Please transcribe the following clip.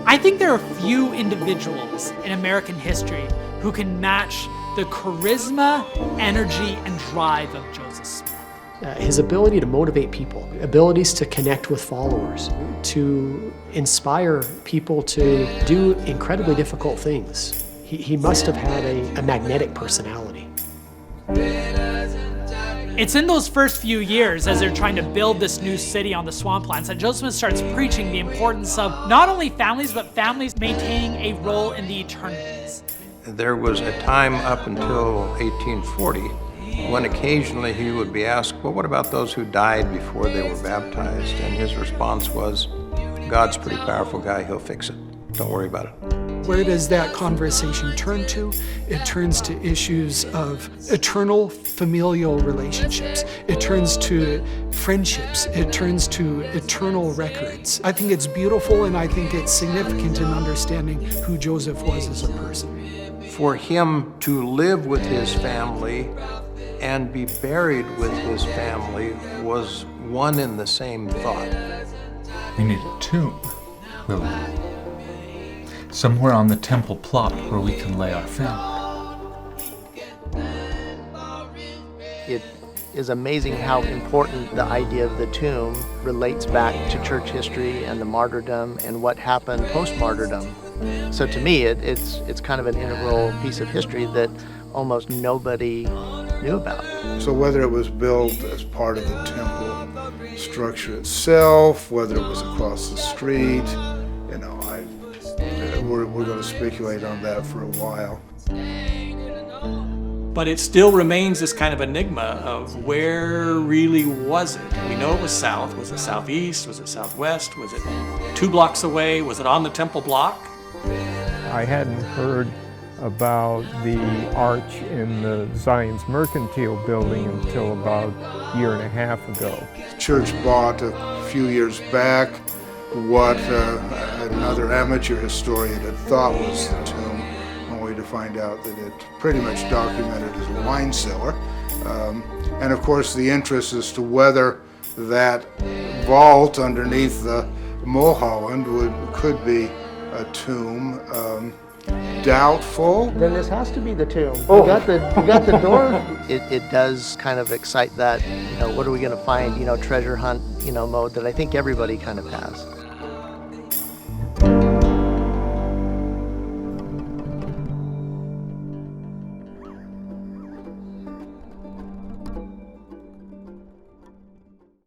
I think there are few individuals in American history who can match the charisma, energy, and drive of Joseph Smith. His ability to motivate people, abilities to connect with followers, to inspire people to do incredibly difficult things. He must have had a magnetic personality. It's in those first few years, as they're trying to build this new city on the swamplands, that Joseph Smith starts preaching the importance of not only families, but families maintaining a role in the eternities. There was a time up until 1840 when occasionally he would be asked, well, what about those who died before they were baptized? And his response was, God's a pretty powerful guy, he'll fix it. Don't worry about it. Where does that conversation turn to? It turns to issues of eternal familial relationships. It turns to friendships. It turns to eternal records. I think it's beautiful, and I think it's significant in understanding who Joseph was as a person. For him to live with his family and be buried with his family was one and the same thought. We need a tomb, Lily. Somewhere on the temple plot where we can lay our family. It is amazing how important the idea of the tomb relates back to church history and the martyrdom and what happened post-martyrdom. So to me, it's kind of an integral piece of history that almost nobody knew about. So whether it was built as part of the temple structure itself, whether it was across the street, we're going to speculate on that for a while. But it still remains this kind of enigma of where really was it? We know it was south. Was it southeast? Was it southwest? Was it 2 blocks away? Was it on the temple block? I hadn't heard about the arch in the Zion's Mercantile building until about a year and a half ago. The church bought a few years back what another amateur historian had thought was the tomb, only to find out that it pretty much documented as a wine cellar. And of course the interest as to whether that vault underneath the Mulholland could be a tomb. Doubtful. Then this has to be the tomb. Oh. You got the door. It does kind of excite that, what are we going to find, treasure hunt, mode that I think everybody kind of has.